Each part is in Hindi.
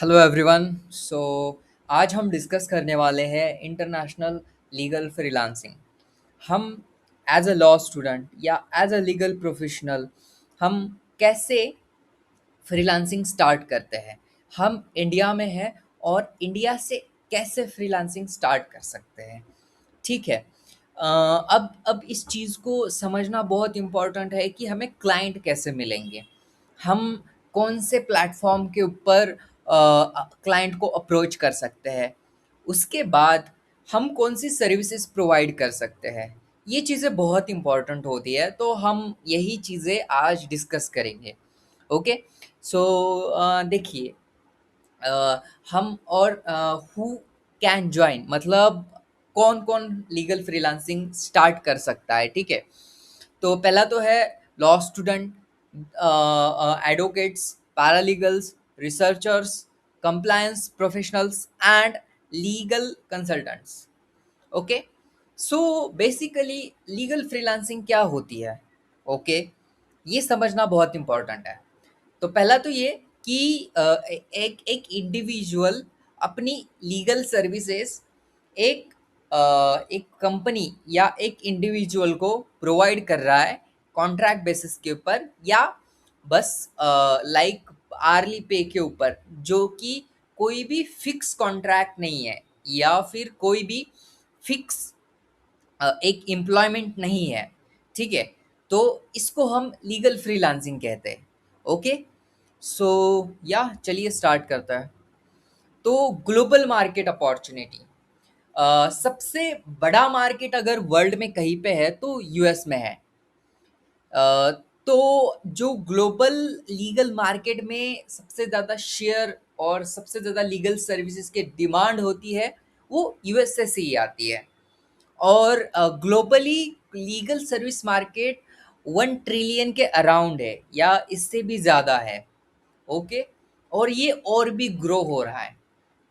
Hello everyone. सो आज हम डिस्कस करने वाले हैं इंटरनेशनल लीगल फ्रीलांसिंग। हम एज अ लॉ स्टूडेंट या एज अ लीगल प्रोफेशनल हम कैसे फ्रीलांसिंग स्टार्ट करते हैं। हम इंडिया में हैं और इंडिया से कैसे फ्रीलांसिंग स्टार्ट कर सकते हैं। ठीक है। अब इस चीज़ को समझना बहुत इम्पोर्टेंट है कि हमें क्लाइंट कैसे मिलेंगे। हम कौन से प्लेटफॉर्म के ऊपर क्लाइंट को अप्रोच कर सकते हैं। उसके बाद हम कौन सी सर्विसेज प्रोवाइड कर सकते हैं। ये चीज़ें बहुत इम्पोर्टेंट होती है, तो हम यही चीज़ें आज डिस्कस करेंगे। ओके। सो देखिए, अ, हम और हु कैन जॉइन मतलब कौन-कौन लीगल फ्रीलांसिंग स्टार्ट कर सकता है, ठीक है? तो पहला तो है law student, advocates, पैरालीगल्स, researchers, compliance professionals and legal consultants. Okay. So basically legal freelancing क्या होती है? ओके, ये समझना बहुत इम्पोर्टेंट है। तो पहला तो ये कि एक एक इंडिविजुअल अपनी लीगल सर्विसेज एक एक कंपनी या एक इंडिविजुअल को प्रोवाइड कर रहा है कॉन्ट्रैक्ट बेसिस के ऊपर, या बस लाइक आर्ली पे के ऊपर, जो कि कोई भी फिक्स कॉन्ट्रैक्ट नहीं है या फिर कोई भी फिक्स एक एम्प्लॉयमेंट नहीं है। ठीक है। तो इसको हम लीगल फ्रीलांसिंग कहते हैं। ओके। सो या चलिए स्टार्ट करता है। तो ग्लोबल मार्केट अपॉर्चुनिटी, सबसे बड़ा मार्केट अगर वर्ल्ड में कहीं पे है तो यूएस में है। अ, तो जो ग्लोबल लीगल मार्केट में सबसे ज़्यादा शेयर और सबसे ज़्यादा लीगल सर्विसेज की डिमांड होती है, वो यूएसए से ही आती है। और globally legal service market 1 trillion के अराउंड है या इससे भी ज़्यादा है। ओके। और ये और भी ग्रो हो रहा है,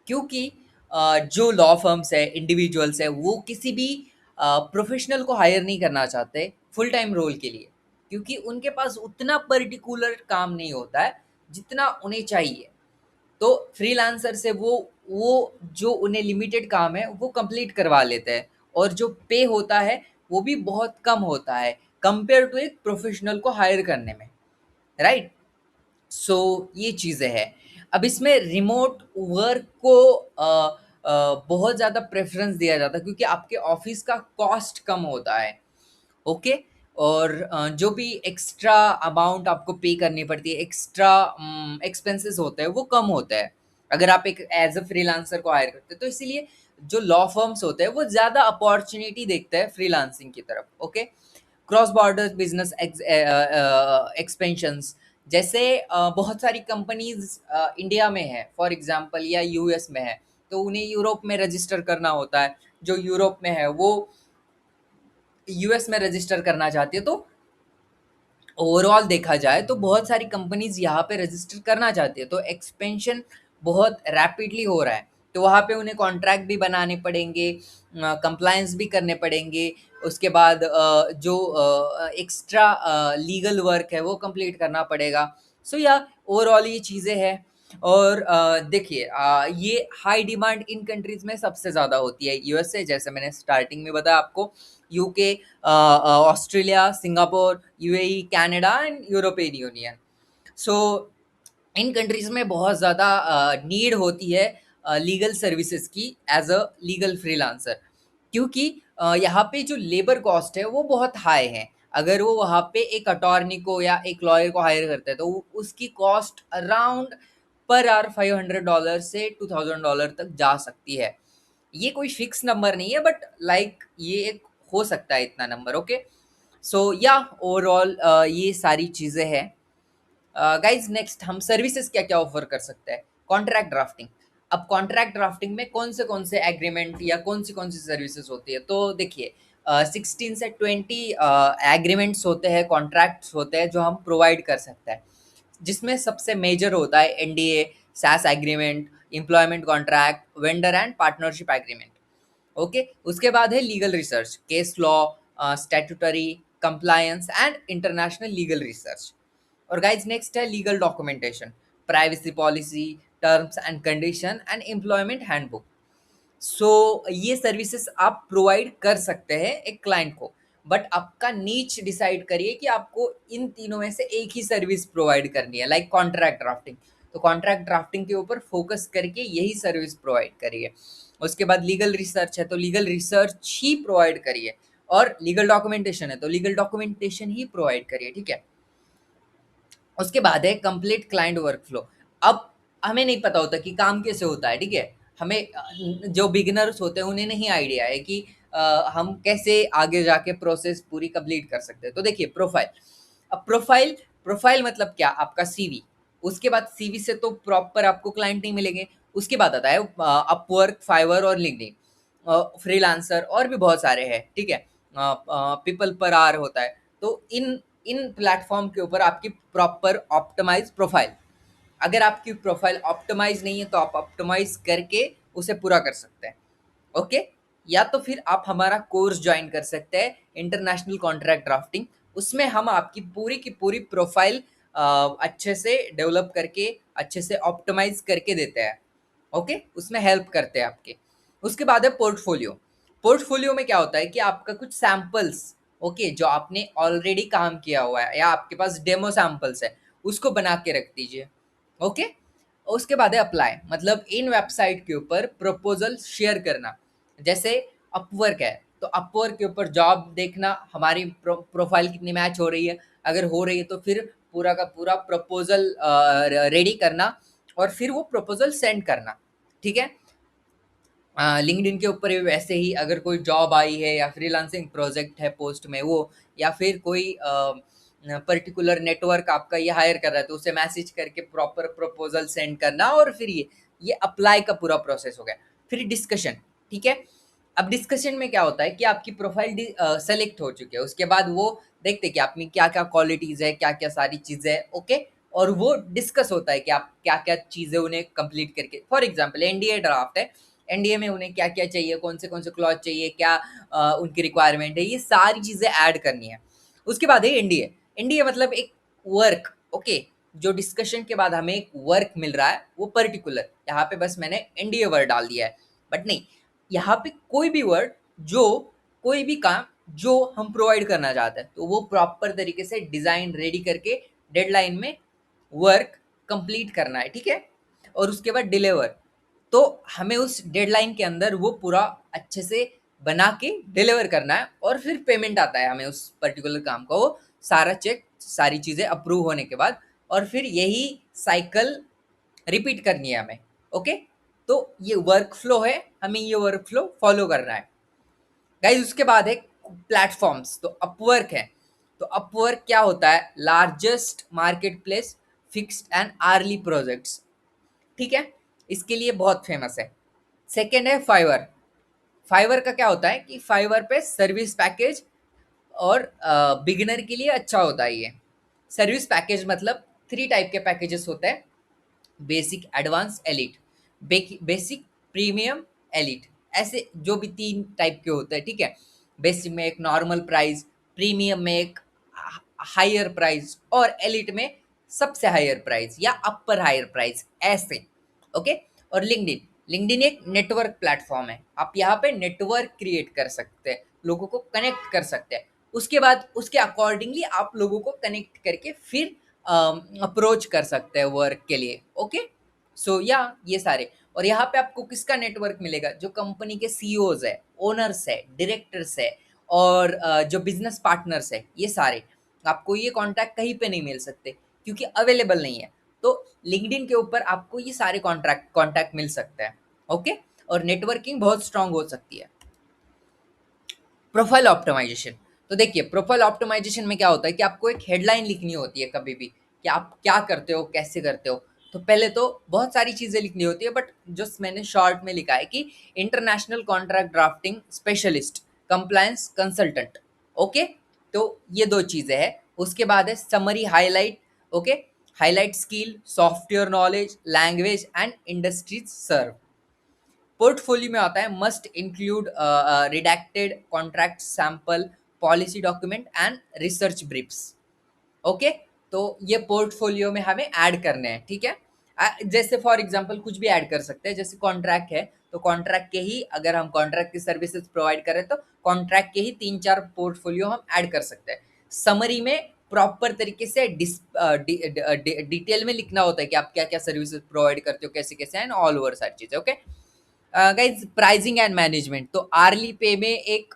क्योंकि जो लॉ फर्म्स है, इंडिविजुअल्स है, वो किसी भी प्रोफेशनल को हायर नहीं करना चाहते फुल टाइम रोल के लिए, क्योंकि उनके पास उतना पर्टिकुलर काम नहीं होता है जितना उन्हें चाहिए। तो फ्रीलांसर से वो जो उन्हें लिमिटेड काम है वो कंप्लीट करवा लेते हैं, और जो पे होता है वो भी बहुत कम होता है कंपेयर टू एक प्रोफेशनल को हायर करने में। राइट। सो ये चीज़ें हैं। अब इसमें रिमोट वर्क को बहुत ज़्यादा प्रेफ़रेंस दिया जाता है, क्योंकि आपके ऑफ़िस का कॉस्ट कम होता है। ओके। और जो भी एक्स्ट्रा अमाउंट आपको पे करनी पड़ती है, एक्स्ट्रा एक्सपेंसेस होते हैं, वो कम होता है अगर आप एक एज अ फ्रीलांसर को हायर करते हैं। तो इसीलिए जो लॉ फर्म्स होते हैं वो ज़्यादा अपॉर्चुनिटी देखते हैं फ्रीलांसिंग की तरफ। Okay. Cross border business expansions, जैसे बहुत सारी कंपनीज इंडिया में है फॉर एग्जांपल, या यूएस में है, तो उन्हें यूरोप में रजिस्टर करना होता है। जो यूरोप में है वो यूएस में रजिस्टर करना चाहती है। तो ओवरऑल देखा जाए तो बहुत सारी कंपनीज यहाँ पे रजिस्टर करना चाहती है, तो एक्सपेंशन बहुत रैपिडली हो रहा है। तो वहाँ पे उन्हें कॉन्ट्रैक्ट भी बनाने पड़ेंगे, कंप्लायंस भी करने पड़ेंगे। उसके बाद जो एक्स्ट्रा लीगल वर्क है वो कंप्लीट करना पड़ेगा। सो या ओवरऑल ये चीज़ें हैं। और देखिए, ये हाई डिमांड इन कंट्रीज़ में सबसे ज़्यादा होती है। यूएसए, जैसे मैंने स्टार्टिंग में बताया आपको, UK, Australia, Singapore, UAE, Canada and European union. So in countries में बहुत ज़्यादा नीड होती है लीगल सर्विसेज़ की एज़ अ लीगल फ्रीलांसर, क्योंकि यहाँ पे जो लेबर कॉस्ट है वो बहुत हाई है। अगर वो वहाँ पे एक अटॉर्नी को या एक लॉयर को हायर करते हैं तो उसकी कॉस्ट अराउंड पर आवर $500 से $2000 तक जा सकती है। ये कोई फिक्स नंबर नहीं है, बट लाइक ये एक हो सकता है इतना नंबर। ओके। सो या ओवरऑल ये सारी चीज़ें हैं। गाइज, नेक्स्ट हम सर्विसेज क्या क्या ऑफर कर सकते हैं। Contract drafting. अब कॉन्ट्रैक्ट ड्राफ्टिंग में कौन से एग्रीमेंट या कौन सी सर्विसेज होती है, तो देखिए, 16 से 20 एग्रीमेंट्स होते हैं, कॉन्ट्रैक्ट्स होते हैं जो हम प्रोवाइड कर सकते हैं, जिसमें सबसे मेजर होता है NDA, SaaS agreement, employment contract, vendor and partnership agreement. Okay. उसके बाद है legal research, case law, statutory, compliance and international legal research. और गाइज नेक्स्ट है legal documentation, privacy policy, terms and condition and employment handbook. So ये सर्विसेज आप प्रोवाइड कर सकते हैं एक क्लाइंट को, बट आपका नीच डिसाइड करिए कि आपको इन तीनों में से एक ही सर्विस प्रोवाइड करनी है, लाइक कॉन्ट्रैक्ट ड्राफ्टिंग। तो कॉन्ट्रैक्ट ड्राफ्टिंग के ऊपर फोकस करके यही सर्विस प्रोवाइड करिए। उसके बाद लीगल रिसर्च है तो लीगल रिसर्च ही प्रोवाइड करिए, और लीगल डॉक्यूमेंटेशन है तो लीगल डॉक्यूमेंटेशन ही प्रोवाइड करिए, ठीक है। उसके बाद है कंप्लीट क्लाइंट वर्कफ्लो। अब हमें नहीं पता होता कि काम कैसे होता है, ठीक है। हमें जो बिगिनर्स होते हैं उन्हें नहीं आइडिया है कि हम कैसे आगे जाके प्रोसेस पूरी कंप्लीट कर सकते हैं। तो देखिए प्रोफाइल। अब प्रोफाइल, प्रोफाइल मतलब क्या, आपका सीवी। उसके बाद सीवी से तो प्रॉपर आपको क्लाइंट नहीं मिलेंगे। उसके बाद आता है अपवर्क, फाइवर और लिंक्डइन, फ्रीलांसर और भी बहुत सारे हैं, ठीक है। पीपल पर आवर होता है। तो इन इन प्लेटफॉर्म के ऊपर आपकी प्रॉपर ऑप्टिमाइज प्रोफाइल। अगर आपकी प्रोफाइल ऑप्टिमाइज नहीं है तो आप ऑप्टिमाइज करके उसे पूरा कर सकते हैं, ओके। या तो फिर आप हमारा कोर्स ज्वाइन कर सकते हैं, इंटरनेशनल कॉन्ट्रैक्ट ड्राफ्टिंग। उसमें हम आपकी पूरी की पूरी प्रोफाइल अच्छे से डेवलप करके, अच्छे से ऑप्टिमाइज करके देते हैं, ओके। उसमें हेल्प करते हैं आपके। उसके बाद है पोर्टफोलियो। पोर्टफोलियो में क्या होता है कि आपका कुछ सैंपल्स, ओके, जो आपने ऑलरेडी काम किया हुआ है या आपके पास डेमो सैंपल्स है, उसको बना के रख दीजिए, ओके। उसके बाद है अप्लाई, मतलब इन वेबसाइट के ऊपर प्रपोजल शेयर करना। जैसे अपवर्क है तो अपवर्क के ऊपर जॉब देखना, हमारी प्रोफाइल कितनी मैच हो रही है। अगर हो रही है तो फिर पूरा का पूरा प्रपोजल रेडी करना और फिर वो प्रपोजल सेंड करना, ठीक है। लिंक्डइन के ऊपर भी वैसे ही, अगर कोई जॉब आई है या फ्रीलांसिंग प्रोजेक्ट है पोस्ट में वो, या फिर कोई पर्टिकुलर नेटवर्क आपका ये हायर कर रहा है तो उसे मैसेज करके प्रॉपर प्रपोजल सेंड करना, और फिर ये अप्लाई का पूरा प्रोसेस हो गया। फिर डिस्कशन, ठीक है। अब डिस्कशन में क्या होता है कि आपकी प्रोफाइल सेलेक्ट हो चुकी है, उसके बाद वो देखते हैं कि आप में क्या क्या क्वालिटीज है, क्या क्या सारी चीजें है, ओके। और वो डिस्कस होता है कि आप क्या क्या चीजें उन्हें कंप्लीट करके, फॉर एग्जाम्पल एनडीए ड्राफ्ट है, एनडीए में उन्हें क्या क्या चाहिए, कौन से क्लॉज चाहिए, क्या उनकी रिक्वायरमेंट है, ये सारी चीजें ऐड करनी है। उसके बाद है एनडीए। एनडीए मतलब एक वर्क, ओके। जो डिस्कशन के बाद हमें एक वर्क मिल रहा है वो पर्टिकुलर, यहाँ पे बस मैंने एनडीए वर्ड डाल दिया है, बट नहीं, यहाँ पे कोई भी वर्ड, जो कोई भी काम जो हम प्रोवाइड करना चाहते हैं तो वो प्रॉपर तरीके से डिजाइन रेडी करके डेडलाइन में वर्क कंप्लीट करना है, ठीक है। और उसके बाद डिलीवर, तो हमें उस डेडलाइन के अंदर वो पूरा अच्छे से बना के डिलीवर करना है, और फिर पेमेंट आता है हमें उस पर्टिकुलर काम का, वो सारा चेक, सारी चीज़ें अप्रूव होने के बाद, और फिर यही साइकिल रिपीट करनी है हमें, ओके। तो ये वर्क फ्लो है, हमें ये वर्क फ्लो फॉलो करना है गाइज। उसके बाद है प्लेटफॉर्म्स, तो अपवर्क है। तो अपवर्क क्या होता है, largest marketplace fixed and hourly projects, ठीक है। इसके लिए बहुत फेमस है। सेकेंड है फाइवर। फाइवर का क्या होता है कि फाइवर पे सर्विस पैकेज, और बिगिनर के लिए अच्छा होता है ये सर्विस पैकेज। मतलब थ्री टाइप के पैकेजेस होते हैं, basic, advance, elite. Basic, premium, elite, ऐसे जो भी तीन टाइप के होते हैं, ठीक है। बेसिक में एक नॉर्मल प्राइस, प्रीमियम में एक हायर प्राइस, और एलिट में सबसे हायर प्राइस या अपर हायर प्राइस, ऐसे, ओके। और लिंक्डइन, लिंक्डइन एक नेटवर्क प्लेटफॉर्म है, आप यहाँ पे नेटवर्क क्रिएट कर सकते हैं, लोगों को कनेक्ट कर सकते हैं। उसके बाद उसके अकॉर्डिंगली आप लोगों को कनेक्ट करके फिर अप्रोच कर सकते हैं वर्क के लिए, ओके। सो या ये सारे, और यहाँ पे आपको किसका नेटवर्क मिलेगा, जो कंपनी के सीईओज है, ओनर्स है, डायरेक्टर्स है, और जो बिजनेस पार्टनर्स है, ये सारे आपको ये कॉन्टैक्ट कहीं पे नहीं मिल सकते क्योंकि अवेलेबल नहीं है। तो लिंक्डइन के ऊपर आपको ये सारे कॉन्ट्रैक्ट कॉन्टैक्ट मिल सकते हैं, ओके। और नेटवर्किंग बहुत स्ट्रांग हो सकती है। प्रोफाइल ऑप्टिमाइजेशन, तो देखिए प्रोफाइल ऑप्टिमाइजेशन में क्या होता है कि आपको एक हेडलाइन लिखनी होती है कभी भी, कि आप क्या करते हो, कैसे करते हो। तो पहले तो बहुत सारी चीज़ें लिखनी होती है, बट जो मैंने शॉर्ट में लिखा है कि international contract drafting specialist, compliance consultant, okay. तो ये दो चीज़ें हैं। उसके बाद है summary highlight, okay. Highlight skill, software knowledge, language and industries serve. Portfolio में आता है must include redacted contract sample, policy document and research briefs, okay. तो ये पोर्टफोलियो में हमें ऐड करने हैं, ठीक है। जैसे फॉर एग्जांपल कुछ भी ऐड कर सकते हैं, जैसे कॉन्ट्रैक्ट है, तो कॉन्ट्रैक्ट के ही अगर हम कॉन्ट्रैक्ट की सर्विसेज प्रोवाइड करें तो कॉन्ट्रैक्ट के ही 3-4 पोर्टफोलियो हम ऐड कर सकते हैं। समरी में प्रॉपर तरीके से डिटेल में लिखना होता है कि आप क्या-क्या सर्विसेज प्रोवाइड करते हो, कैसे-कैसे एंड ऑल ओवर सारी चीज़ें, okay? Guys pricing and management, तो आर्ली पे में एक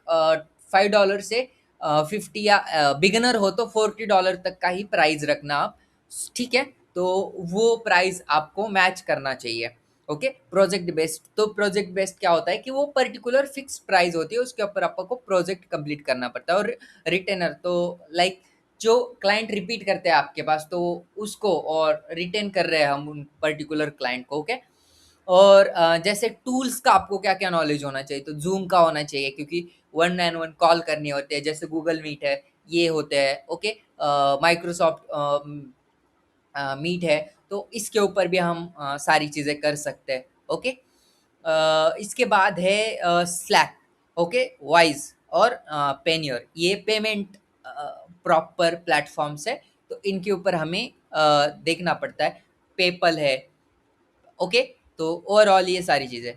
$5 से 50 या बिगिनर हो तो $40 तक का ही प्राइस रखना आप, ठीक है? तो वो प्राइस आपको मैच करना चाहिए, ओके? प्रोजेक्ट बेस्ड, तो प्रोजेक्ट बेस्ड क्या होता है कि वो पर्टिकुलर फिक्स्ड प्राइस होती है, उसके ऊपर आपको प्रोजेक्ट कंप्लीट करना पड़ता है। और रिटेनर तो लाइक जो क्लाइंट रिपीट करते हैं आपके पास, तो उसको और रिटेन कर रहे हैं हम उन पर्टिकुलर क्लाइंट को, ओके? और जैसे टूल्स का आपको क्या-क्या नॉलेज होना चाहिए, तो ज़ूम का होना चाहिए क्योंकि वन एंड वन कॉल करनी होती है, जैसे गूगल मीट है, ये होते हैं, ओके? माइक्रोसॉफ्ट मीट है, तो इसके ऊपर भी हम सारी चीज़ें कर सकते हैं, ओके? इसके बाद है स्लैक, ओके? वाइज़ और पेन्योर, ये पेमेंट प्रॉपर प्लेटफ़ॉर्म्स है, तो इनके ऊपर हमें देखना पड़ता है। पेपल है, ओके? तो ओवरऑल ये सारी चीज़ें।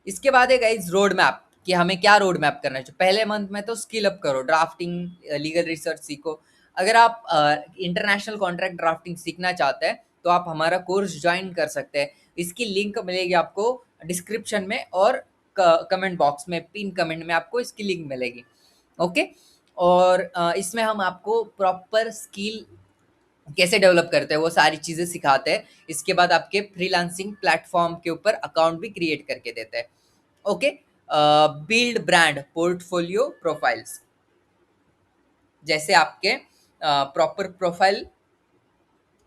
इसके बाद है गाइज़ रोड मैप, कि हमें क्या रोड मैप करना है। पहले मंथ में तो स्किल अप करो, ड्राफ्टिंग, लीगल रिसर्च सीखो। अगर आप इंटरनेशनल कॉन्ट्रैक्ट ड्राफ्टिंग सीखना चाहते हैं, तो आप हमारा कोर्स जॉइन कर सकते हैं। इसकी लिंक मिलेगी आपको डिस्क्रिप्शन में और कमेंट बॉक्स में, पिन कमेंट में आपको इसकी लिंक मिलेगी, ओके? और इसमें हम आपको प्रॉपर स्किल कैसे डेवलप करते हैं वो सारी चीज़ें सिखाते हैं। इसके बाद आपके फ्रीलांसिंग प्लेटफ़ॉर्म के ऊपर अकाउंट भी क्रिएट करके देते हैं। Okay? Build brand portfolio profiles, जैसे आपके प्रॉपर प्रोफाइल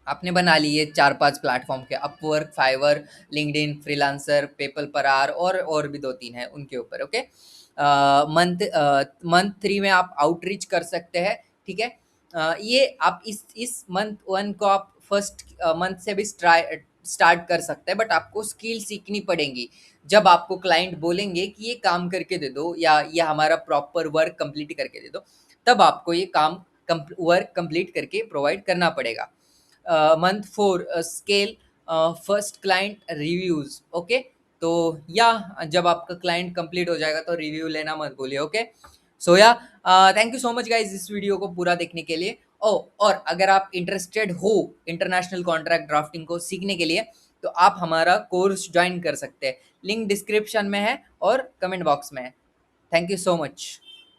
आपने बना ली है 4-5 प्लेटफ़ॉर्म के, Upwork, Fiverr, LinkedIn, Freelancer, PayPal पर आवर और भी 2-3 हैं उनके ऊपर, ओके? मंथ 3 में आप आउटरीच कर सकते हैं, ठीक है? ये आप इस मंथ 1 को आप फर्स्ट मंथ से भी स्टार्ट कर सकते हैं, बट आपको स्किल सीखनी पड़ेंगी। जब आपको क्लाइंट बोलेंगे कि ये काम करके दे दो या ये हमारा प्रॉपर वर्क कंप्लीट करके दे दो, तब आपको ये काम वर्क कंप्लीट करके प्रोवाइड करना पड़ेगा। Month 4 scale first client reviews, okay? तो या जब आपका क्लाइंट कंप्लीट हो जाएगा तो रिव्यू लेना मत भूलिए, ओके? सो या thank you so much guys इस वीडियो को पूरा देखने के लिए। ओ, और अगर आप इंटरेस्टेड हो इंटरनेशनल कॉन्ट्रैक्ट ड्राफ्टिंग को सीखने के लिए, तो आप हमारा कोर्स ज्वाइन कर सकते हैं। लिंक डिस्क्रिप्शन में है और कमेंट बॉक्स में है। Thank you so much.